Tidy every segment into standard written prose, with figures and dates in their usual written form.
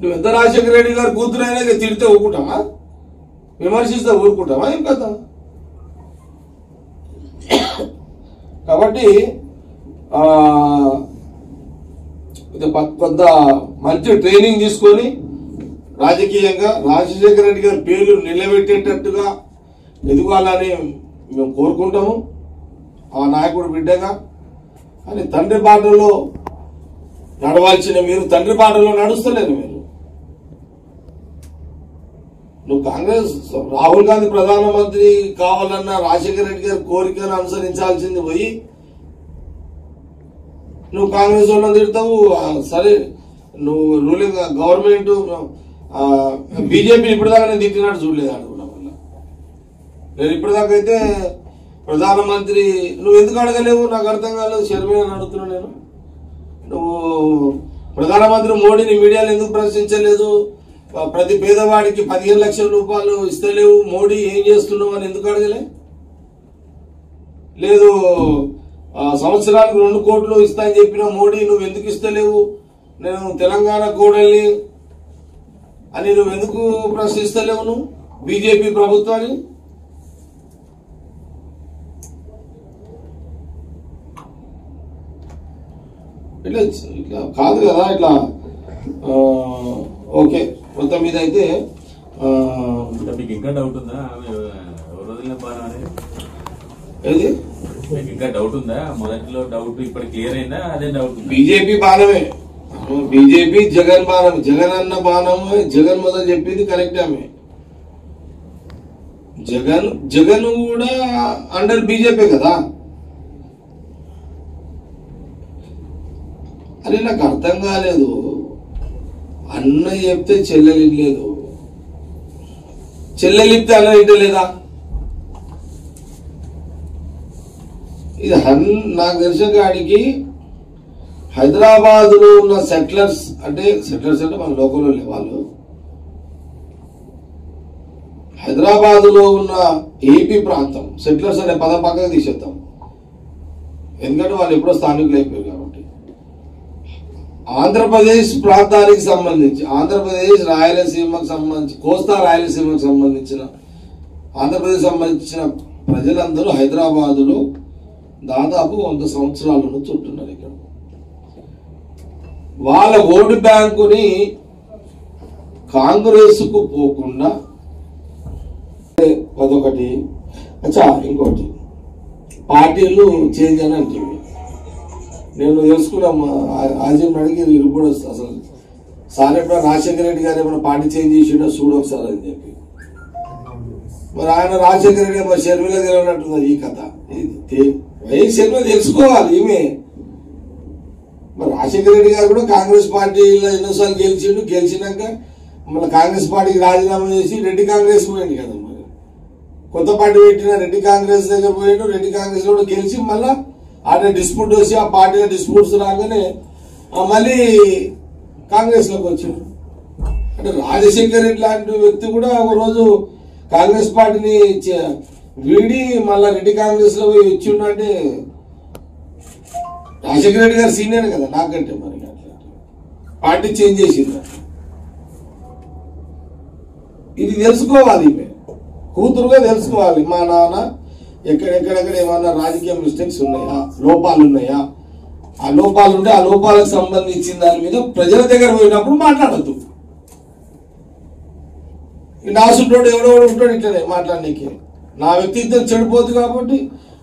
నువ్వు ఎంత రాజశేఖర రెడ్డి గారు కూతురైనా తిడితే ఊరుకుంటామా, విమర్శిస్తే ఊరుకుంటామా ఏం కదా. కాబట్టి కొంత మంచి ట్రైనింగ్ తీసుకొని రాజకీయంగా రాజశేఖర రెడ్డి గారి పేర్లు నిలబెట్టేటట్టుగా ఎదగాలని మేము కోరుకుంటాము. ఆ నాయకుడు బిడ్డగా అని తండ్రి బాటలో నడవాల్సిన మీరు తండ్రి బాటలో నడుస్తలేరు. నువ్వు కాంగ్రెస్ రాహుల్ గాంధీ ప్రధానమంత్రి కావాలన్న రాజశేఖర రెడ్డి గారి కోరికను అనుసరించాల్సింది పోయి నువ్వు కాంగ్రెస్ వాళ్ళని తిడతావు. సరే నువ్వు రూలింగ్ గవర్నమెంట్ బీజేపీ ఇప్పటిదాకా నేను తిట్టినట్టు చూడలేదు అడగడం వల్ల. నేను ఇప్పటిదాకా అయితే ప్రధానమంత్రి నువ్వు ఎందుకు అడగలేవు నాకు అర్థం కాలేదు. షర్మిలని అడుగుతున్నాను నేను. నువ్వు ప్రధానమంత్రి మోడీని మీడియాలో ఎందుకు ప్రశ్నించలేదు? ప్రతి పేదవాడికి 15 లక్షల రూపాయలు ఇస్తలేవు, మోడీ ఏం చేస్తున్నావు అని ఎందుకు అడగలే? లేదు సంవత్సరానికి 2 కోట్లు ఇస్తాయని చెప్పిన మోడీ నువ్వు ఎందుకు ఇస్తలేవు? నేను తెలంగాణ కోడల్ని అని నువ్వు ఎందుకు ప్రశ్నిస్తలేవు? నువ్వు బీజేపీ ప్రభుత్వాన్ని ఇట్లా ఇట్లా కాదు కదా. ఇట్లా ఓకే మొత్తం మీద అయితే మీకు ఇంకా డౌట్ ఉందా? ఏది మీకు ఇంకా డౌట్ ఉందా? మొదటిలో డౌట్ ఇప్పుడు క్లియర్ అయిందా? అదే డౌట్. బీజేపీ బాణమే, బీజేపీ జగన్ బాణం, జగన్ అన్న బాణమే. జగన్ మొదలు చెప్పింది కరెక్ట్. ఆమె జగన్ కూడా అండర్ బీజేపీ కదా. అని నాకు అర్థం కాలేదు. అన్న చెప్తే చెల్లెలు ఇట్లేదు, చెల్లెలు ఇప్తే అన్న ఇంటలేదా? ఇది నాకు తెలిసిన కాడికి హైదరాబాద్ లో ఉన్న సెటిలర్స్ అంటే మన లోకల్లో వాళ్ళు హైదరాబాద్ లో ఉన్న ఏపీ ప్రాంతం సెటిలర్స్ అనే పదం పక్కకు తీసేద్దాం. ఎందుకంటే వాళ్ళు ఎప్పుడో స్థానికులు అయిపోయారు కాబట్టి. ఆంధ్రప్రదేశ్ ప్రాంతానికి సంబంధించి ఆంధ్రప్రదేశ్ రాయలసీమకు సంబంధించి కోస్తా రాయలసీమకు సంబంధించిన ఆంధ్రప్రదేశ్ సంబంధించిన ప్రజలందరూ హైదరాబాద్ లో దాదాపు 100 సంవత్సరాల నుంచి ఉంటున్నారు. ఇక్కడ వాళ్ళ ఓటు బ్యాంకుని కాంగ్రెస్ కు పోకుండా అదొకటి. అచ్చా ఇంకోటి పార్టీలు చేంజ్ అని అంటే నేను తెలుసుకున్నా. ఆజీం అడిగి రిపోర్ట్ వస్తా అసలు సార్ ఎప్పుడో రాజశేఖర రెడ్డి గారు ఏమైనా పార్టీ చేంజ్ చేసిండో చూడు ఒకసారి అని చెప్పి. మరి ఆయన రాజశేఖర రెడ్డి మరి షర్మిల తెలియనట్టున్నది ఈ కథ. షర్మిల తెలుసుకోవాలి ఈమె. మరి రాజశేఖర రెడ్డి గారు కూడా కాంగ్రెస్ పార్టీలో ఎన్నోసార్లు గెలిచిండు. గెలిచినాక మళ్ళీ కాంగ్రెస్ పార్టీకి రాజీనామా చేసి రెడ్డి కాంగ్రెస్ పోయింది కదా. మరి కొత్త పార్టీ పెట్టిన రెడ్డి కాంగ్రెస్ దగ్గర పోయాడు. రెడ్డి కాంగ్రెస్ కూడా గెలిచి మళ్ళా ఆడ డిస్ప్యూట్ వచ్చి ఆ పార్టీలో డిస్ప్యూట్స్ రాగానే మళ్ళీ కాంగ్రెస్ లోకి వచ్చాడు. అంటే రాజశేఖర్ రెడ్డి లాంటి వ్యక్తి కూడా ఒక రోజు కాంగ్రెస్ పార్టీని వీడి మళ్ళా రెడ్డి కాంగ్రెస్ లో పోయి వచ్చిండు. అంటే రాజశేఖర రెడ్డి గారు సీనియర్ కదా నాకంటే. మరి పార్టీ చేంజ్ చేసింది. ఇది తెలుసుకోవాలి, కూతురుగా తెలుసుకోవాలి. మా నాన్న ఎక్కడెక్కడెక్కడ ఏమన్నా రాజకీయ మిస్టేక్స్ ఉన్నాయా, లోపాలు ఉన్నాయా, ఆ లోపాలు ఉంటే ఆ లోపాలకు సంబంధించిన దాని మీద ప్రజల దగ్గర పోయినప్పుడు మాట్లాడద్దు. నా సుంటోడు ఎవడో ఉంటాడు ఇట్లనే మాట్లాడడానికి. నా వ్యక్తిత్వం చెడిపోతుంది కాబట్టి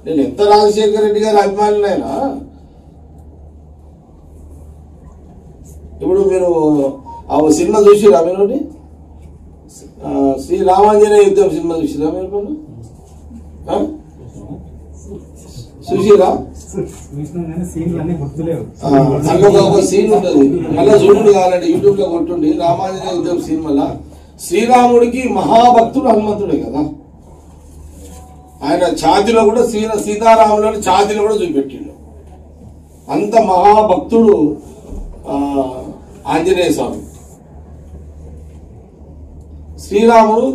నేను ఎంత రాజశేఖర రెడ్డి గారి అభిమానులైనా ఇప్పుడు మీరు ఆ సినిమా చూసిరా? మీరు శ్రీ రామాంజనేయ యుద్ధం సినిమా చూసిరా? మీరు చూసిరా? అందులో ఒక సీన్ ఉంటుంది, మళ్ళా చూడండి కావాలంటే యూట్యూబ్ లో కొట్టుండి. రామాంజనేయ యుద్ధం సినిమాలో శ్రీరాముడికి మహాభక్తుడు హనుమంతుడే కదా. ఆయన ఛాతిలో కూడా సీతారాములని ఛాతిలో కూడా చూపెట్టిండు. అంత మహాభక్తుడు ఆంజనేయ స్వామి. శ్రీరాముడు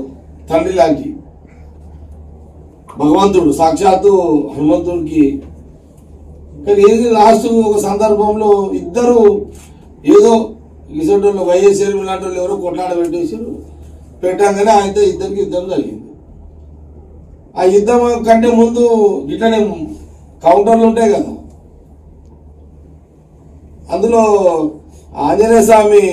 తండ్రి లాంటి భగవంతుడు, సాక్షాత్తు హనుమంతుడికి. కానీ ఏది లాస్ట్ ఒక సందర్భంలో ఇద్దరు ఏదో ఇసోటోళ్ళు వైఎస్ లాంటి వాళ్ళు ఎవరో కొట్లాడ పెట్టేసారు. పెట్టాగానే ఆయనతో ఇద్దరికి యుద్ధం జరిగింది. ఆ యుద్ధం కంటే ముందు ఇట్లనే కౌంటర్లు ఉంటాయి కదా, అందులో ఆంజనేయ స్వామి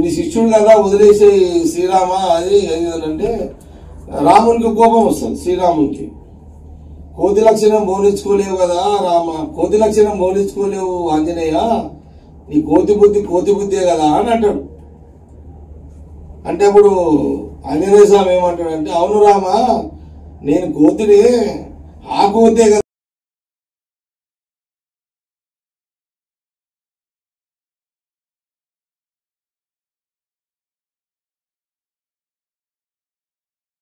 నీ శిష్యుడు కదా వదిలేసే శ్రీరామ అది అంటే రామునికి కోపం వస్తుంది. శ్రీరామునికి కోతి లక్షణం బోధించుకోలేవు కదా రామ, కోతి లక్షణం బోధించుకోలేవు ఆంజనేయ, నీ కోతి బుద్ధే కదా అని అంటాడు. అంటే అప్పుడు ఆంజనేయ స్వామి ఏమంటాడంటే, అవును రామ, నేను కోతిని, ఆ కోతే కదా